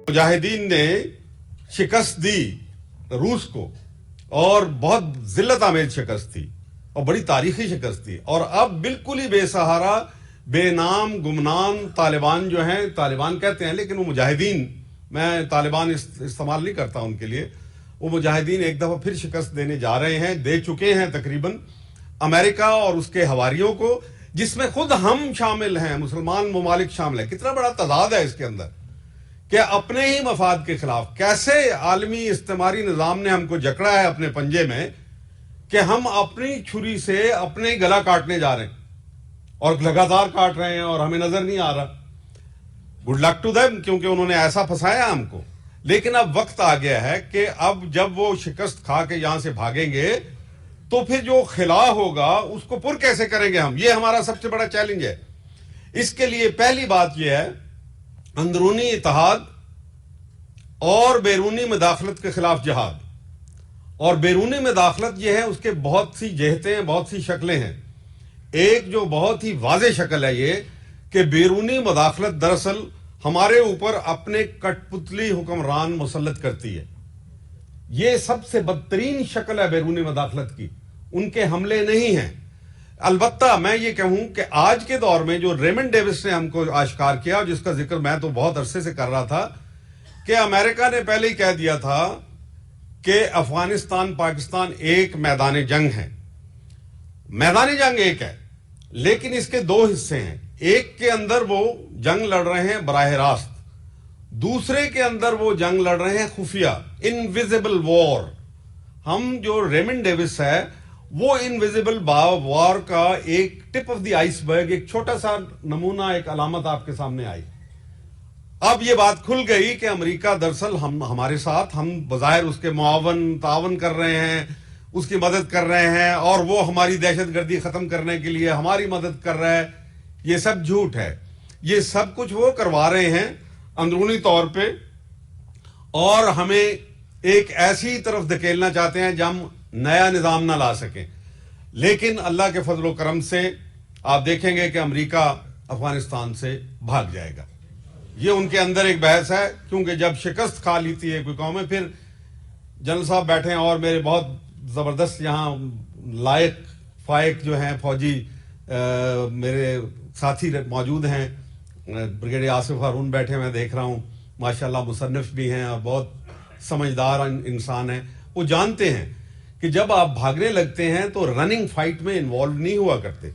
मुजाहिदीन ने शिकस्त दी रूस को और बहुत जिल्लत आमेज शिकस्त थी और बड़ी तारीखी शिकस्त थी, और अब बिल्कुल ही बेसहारा बेनाम गुमनाम तालिबान जो हैं, तालिबान कहते हैं लेकिन वो मुजाहिदीन, मैं तालिबान इस्तेमाल नहीं करता उनके लिए, वो मुजाहिदीन एक दफा फिर शिकस्त देने जा रहे हैं, दे चुके हैं तकरीबन अमेरिका और उसके हवारियों को, जिसमें खुद हम शामिल हैं, मुसलमान ममालिक शामिल हैं। कितना बड़ा तजाद है इसके अंदर कि अपने ही मफाद के खिलाफ कैसे आलमी इस्तेमारी निजाम ने हमको जकड़ा है अपने पंजे में कि हम अपनी छुरी से अपने गला काटने जा रहे हैं और लगातार काट रहे हैं और हमें नजर नहीं आ रहा। गुड लक टू देम, क्योंकि उन्होंने ऐसा फंसाया हमको। लेकिन अब वक्त आ गया है कि अब जब वो शिकस्त खा के यहां से भागेंगे तो फिर जो खिला होगा उसको पुर कैसे करेंगे हम, ये हमारा सबसे बड़ा चैलेंज है। इसके लिए पहली बात यह है अंदरूनी इत्तेहाद और बैरूनी मुदाखलत के खिलाफ जिहाद। और बैरूनी मुदाखलत यह है, उसके बहुत सी जहतें हैं, बहुत सी शक्लें हैं। एक जो बहुत ही वाज़ेह शक्ल है ये कि बैरूनी मुदाखलत दरअसल हमारे ऊपर अपने कठपुतली हुक्मरान मुसल्लत करती है। ये सबसे बदतरीन शक्ल है बैरूनी मुदाखलत की, उनके हमले नहीं हैं। अलबत्ता मैं ये कहूं कि आज के दौर में जो रेमंड डेविस ने हमको आश्कार किया, जिसका जिक्र मैं तो बहुत अरसे से कर रहा था, कि अमेरिका ने पहले ही कह दिया था कि अफगानिस्तान पाकिस्तान एक मैदान जंग है। मैदान जंग एक है लेकिन इसके दो हिस्से हैं। एक के अंदर वो जंग लड़ रहे हैं बराह रास्त, दूसरे के अंदर वो जंग लड़ रहे हैं खुफिया, इनविजिबल वॉर। हम जो रेमंड डेविस है वो इनविजिबल वॉर का एक टिप ऑफ द आइसबर्ग, एक छोटा सा नमूना, एक अलामत आपके सामने आई। अब ये बात खुल गई कि अमेरिका दरअसल हमारे साथ, हम बज़ाहिर उसके तावन कर रहे हैं, उसकी मदद कर रहे हैं, और वो हमारी दहशतगर्दी खत्म करने के लिए हमारी मदद कर रहा है। ये सब झूठ है। ये सब कुछ वो करवा रहे हैं अंदरूनी तौर पे, और हमें एक ऐसी तरफ धकेलना चाहते हैं जब हम नया निजाम ना ला सकें। लेकिन अल्लाह के फजल व करम से आप देखेंगे कि अमेरिका अफगानिस्तान से भाग जाएगा। ये उनके अंदर एक बहस है, क्योंकि जब शिकस्त खा लेती है कोई कौम में, फिर जनरल साहब बैठे हैं और मेरे बहुत जबरदस्त यहाँ लायक फायक जो हैं फौजी मेरे साथी मौजूद हैं। ब्रिगेडियर आसिफ हारून बैठे, मैं देख रहा हूँ, माशाल्लाह मुसन्निफ भी हैं और बहुत समझदार इंसान हैं। वो जानते हैं कि जब आप भागने लगते हैं तो रनिंग फाइट में इन्वॉल्व नहीं हुआ करते।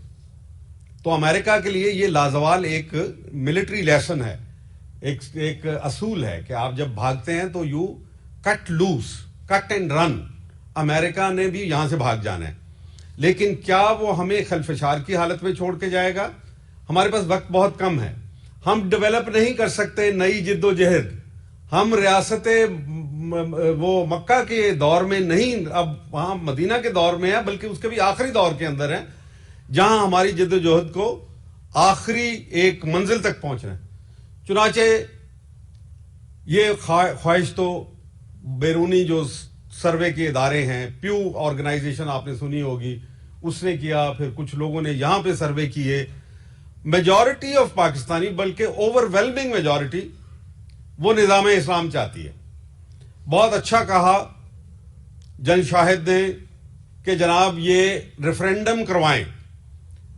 तो अमेरिका के लिए ये लाजवाल एक मिलिट्री लेसन है, एक असूल है कि आप जब भागते हैं तो you cut loose, cut and run. America ने भी यहां से भाग जाना है, लेकिन क्या वो हमें खलफशार की हालत में छोड़ के जाएगा? हमारे पास वक्त बहुत कम है, हम डेवलप नहीं कर सकते नई जिद्दोजहद। हम रियासत वो मक्का के दौर में नहीं, अब वहां मदीना के दौर में है, बल्कि उसके भी आखिरी दौर के अंदर है, जहां हमारी जिद्दोजहद को आखिरी एक मंजिल तक पहुंचना है। चुनाचे ये ख्वाहिश तो बैरूनी जो सर्वे के इदारे हैं, प्यू ऑर्गेनाइजेशन आपने सुनी होगी, उसने किया, फिर कुछ लोगों ने यहां पे सर्वे किए। मेजॉरिटी ऑफ पाकिस्तानी, बल्कि ओवरवेलमिंग मेजॉरिटी, वो निजाम इस्लाम चाहती है। बहुत अच्छा कहा जन शाहिद ने कि जनाब ये रेफरेंडम करवाएं,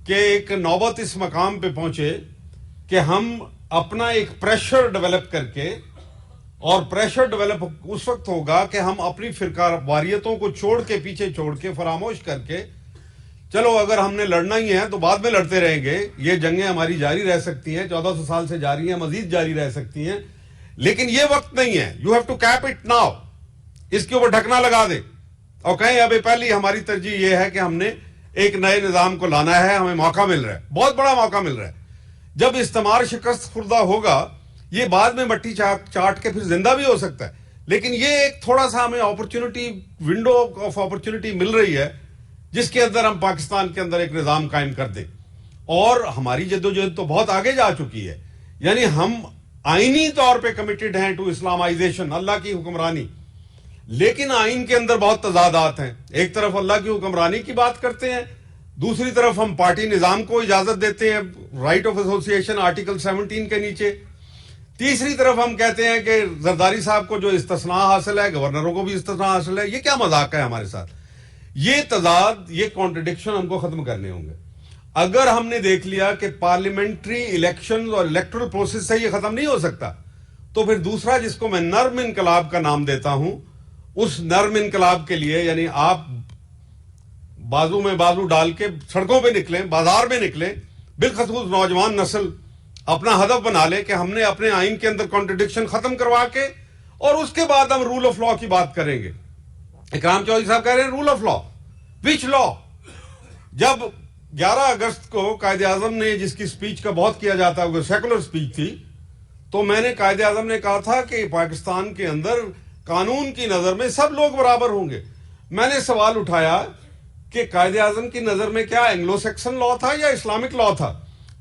कि एक नौबत इस मकाम पे पहुंचे कि हम अपना एक प्रेशर डेवलप करके, और प्रेशर डेवलप उस वक्त होगा कि हम अपनी फिरका वारियतों को छोड़ के, पीछे छोड़ के, फरामोश करके, चलो अगर हमने लड़ना ही है तो बाद में लड़ते रहेंगे, ये जंगें हमारी जारी रह सकती हैं, 1400 साल से जारी हैं, मजीद जारी रह सकती हैं, लेकिन ये वक्त नहीं है। You have to cap it now. इसके ऊपर ढकना लगा दे और कहें अभी पहली हमारी तरजीह ये है कि हमने एक नए निजाम को लाना है, हमें मौका मिल रहा है, बहुत बड़ा मौका मिल रहा है। जब इस्तेमार शिकस्त खुर्दा होगा, ये बाद में मट्टी चाट के फिर जिंदा भी हो सकता है, लेकिन ये एक थोड़ा सा हमें अपॉर्चुनिटी, विंडो ऑफ अपॉर्चुनिटी मिल रही है, जिसके अंदर हम पाकिस्तान के अंदर एक निजाम कायम कर दें। और हमारी जद्दोजहद तो बहुत आगे जा चुकी है, यानी हम आईनी तौर पे कमिटेड हैं टू इस्लामाइजेशन, अल्लाह की हुक्मरानी, लेकिन आइन के अंदर बहुत तजादात हैं। एक तरफ अल्लाह की हुक्मरानी की बात करते हैं, दूसरी तरफ हम पार्टी निजाम को इजाजत देते हैं राइट ऑफ एसोसिएशन आर्टिकल 17 के नीचे। تیسری طرف ہم کہتے ہیں کہ زرداری صاحب کو جو استثناء حاصل ہے، گورنروں کو بھی استثناء حاصل ہے. یہ کیا مذاق ہے ہمارے ساتھ؟ یہ تضاد، یہ کانٹرڈکشن ہم کو ختم کرنے ہوں گے. اگر ہم نے دیکھ لیا کہ پارلیمنٹری الیکشن اور الیکٹرل پروسیس سے یہ ختم نہیں ہو سکتا، تو پھر دوسرا جس کو میں نرم انقلاب کا نام دیتا ہوں، اس نرم انقلاب کے لیے یعنی آپ بازو میں بازو ڈال کے سڑکوں پہ نکلیں، بازار میں نکلیں، بالخصوص نوجوان نسل اپنا ہدف بنا لے کہ ہم نے اپنے آئین کے اندر کانٹرڈکشن ختم کروا کے اور اس کے بعد ہم رول آف لا کی بات کریں گے. اکرام چودھری صاحب کہہ رہے ہیں رول آف لا، وچ لا؟ جب 11 اگست کو قائد اعظم نے، جس کی سپیچ کا بہت کیا جاتا ہے، وہ سیکولر سپیچ تھی، تو میں نے قائد اعظم نے کہا تھا کہ پاکستان کے اندر قانون کی نظر میں سب لوگ برابر ہوں گے. میں نے سوال اٹھایا کہ قائد اعظم کی نظر میں کیا اینگلو سیکسن لا تھا یا اسلامک لا تھا؟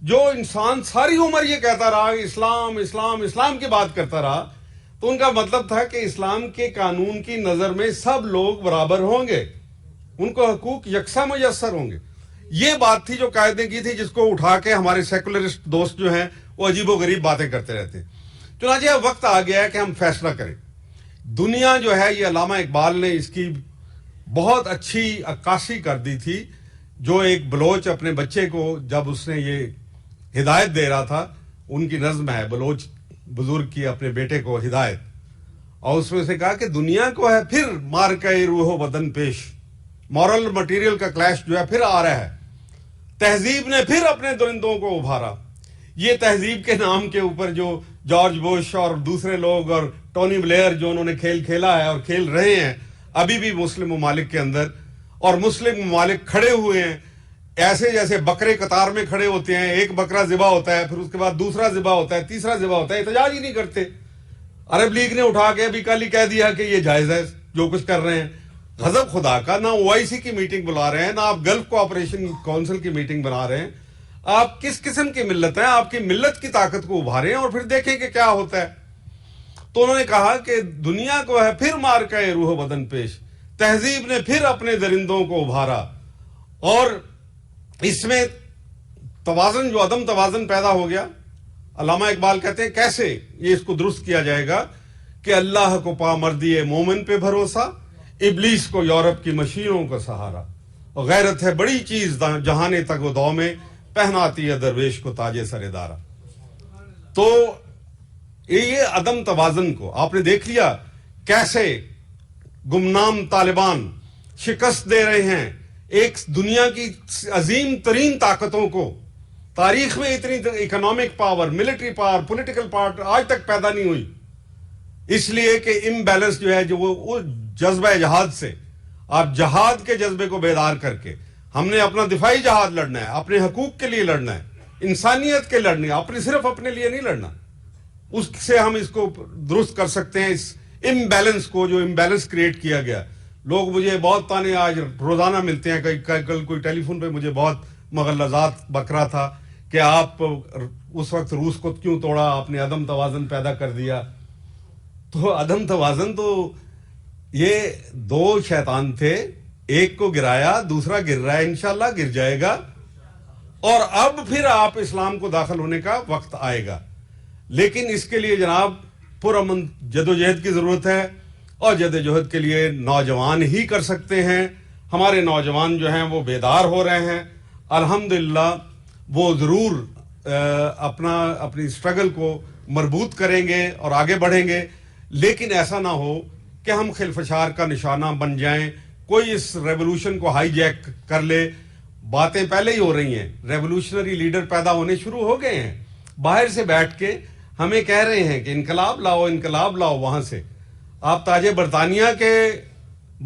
جو انسان ساری عمر یہ کہتا رہا اسلام اسلام اسلام کی بات کرتا رہا، تو ان کا مطلب تھا کہ اسلام کے قانون کی نظر میں سب لوگ برابر ہوں گے، ان کو حقوق یکساں میسر ہوں گے. یہ بات تھی جو قائد نے کی تھی، جس کو اٹھا کے ہمارے سیکولرسٹ دوست جو ہیں وہ عجیب و غریب باتیں کرتے رہتے ہیں. چنانچہ اب وقت آ گیا ہے کہ ہم فیصلہ کریں. دنیا جو ہے، یہ علامہ اقبال نے اس کی بہت اچھی عکاسی کر دی تھی. جو ایک بلوچ اپنے بچے کو جب اس نے یہ ہدایت دے رہا تھا، ان کی نظم ہے بلوچ بزرگ کی اپنے بیٹے کو ہدایت، اور اس میں سے کہا کہ دنیا کو ہے پھر مار کے روح و بدن پیش، مورل مٹیریل کا کلیش جو ہے پھر آ رہا ہے. تہذیب نے پھر اپنے درندوں کو ابھارا. یہ تہذیب کے نام کے اوپر جو جارج بش اور دوسرے لوگ اور ٹونی بلیئر جو انہوں نے کھیل کھیلا ہے اور کھیل رہے ہیں ابھی بھی مسلم ممالک کے اندر، اور مسلم ممالک کھڑے ہوئے ہیں ایسے جیسے بکرے قطار میں کھڑے ہوتے ہیں. ایک بکرا ذبح ہوتا ہے، پھر اس کے بعد دوسرا ذبح ہوتا ہے، تیسرا ذبح ہوتا ہے، احتجاج ہی نہیں کرتے. عرب لیگ نے اٹھا کے ابھی کل ہی کہہ دیا کہ یہ جائز ہے جو کچھ کر رہے ہیں. غضب خدا کا، نہ OIC کی میٹنگ بلا رہے ہیں، نہ آپ گلف کوآپریشن کونسل کی میٹنگ بنا رہے ہیں. آپ کس قسم کی ملت ہیں؟ آپ کی ملت کی طاقت کو ابھاریں اور پھر دیکھیں کہ کیا ہوتا ہے. تو انہوں نے کہا کہ دنیا کو ہے پھر مار کے روح بدن پیش، تہذیب نے پھر اپنے درندوں کو ابھارا. اور اس میں توازن، جو عدم توازن پیدا ہو گیا، علامہ اقبال کہتے ہیں کیسے یہ اس کو درست کیا جائے گا کہ اللہ کو پا مردی مومن پہ بھروسہ، ابلیس کو یورپ کی مشینوں کا سہارا، غیرت ہے بڑی چیز جہانے تک و دو میں، پہناتی ہے درویش کو تاج سر دارا. تو یہ عدم توازن کو آپ نے دیکھ لیا کیسے گمنام طالبان شکست دے رہے ہیں ایک دنیا کی عظیم ترین طاقتوں کو. تاریخ میں اتنی economic power, military power, political power آج تک پیدا نہیں ہوئی، اس لیے کہ امبیلنس جو ہے، جو وہ جذبہ جہاد سے، آپ جہاد کے جذبے کو بیدار کر کے، ہم نے اپنا دفاعی جہاد لڑنا ہے، اپنے حقوق کے لیے لڑنا ہے، انسانیت کے لڑنے، صرف اپنے لیے نہیں لڑنا. اس سے ہم اس کو درست کر سکتے ہیں، اس امبیلنس کو، جو امبیلنس کریٹ کیا گیا. لوگ مجھے بہت تانے آج روزانہ ملتے ہیں، کل کوئی ٹیلی فون پہ مجھے بہت مغلظات بکرا تھا کہ آپ اس وقت روس کو کیوں توڑا، آپ نے عدم توازن پیدا کر دیا. تو عدم توازن تو یہ دو شیطان تھے، ایک کو گرایا، دوسرا گر رہا ہے، انشاءاللہ گر جائے گا، اور اب پھر آپ اسلام کو داخل ہونے کا وقت آئے گا. لیکن اس کے لیے جناب پرامن جدوجہد کی ضرورت ہے، اور جدوجہد کے لیے نوجوان ہی کر سکتے ہیں. ہمارے نوجوان جو ہیں وہ بیدار ہو رہے ہیں الحمدللہ. وہ ضرور اپنی اسٹرگل کو مربوط کریں گے اور آگے بڑھیں گے، لیکن ایسا نہ ہو کہ ہم خلفشار کا نشانہ بن جائیں، کوئی اس ریولوشن کو ہائی جیک کر لے. باتیں پہلے ہی ہو رہی ہیں، ریولوشنری لیڈر پیدا ہونے شروع ہو گئے ہیں، باہر سے بیٹھ کے ہمیں کہہ رہے ہیں کہ انقلاب لاؤ انقلاب لاؤ. وہاں سے آپ تاج برطانیہ کے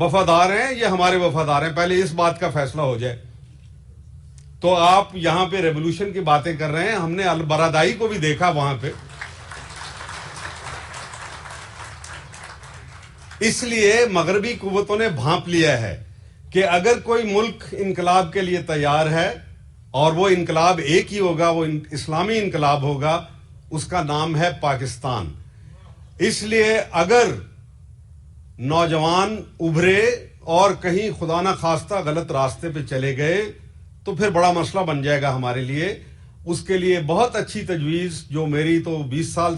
وفادار ہیں یا ہمارے وفادار ہیں؟ پہلے اس بات کا فیصلہ ہو جائے. تو آپ یہاں پہ ریولوشن کی باتیں کر رہے ہیں، ہم نے البرادائی کو بھی دیکھا وہاں پہ. اس لیے مغربی قوتوں نے بھانپ لیا ہے کہ اگر کوئی ملک انقلاب کے لیے تیار ہے، اور وہ انقلاب ایک ہی ہوگا، وہ اسلامی انقلاب ہوگا، اس کا نام ہے پاکستان. اس لیے اگر نوجوان ابھرے اور کہیں خدا نہ خواستہ غلط راستے پہ چلے گئے تو پھر بڑا مسئلہ بن جائے گا ہمارے لیے. اس کے لیے بہت اچھی تجویز جو میری تو 20 سال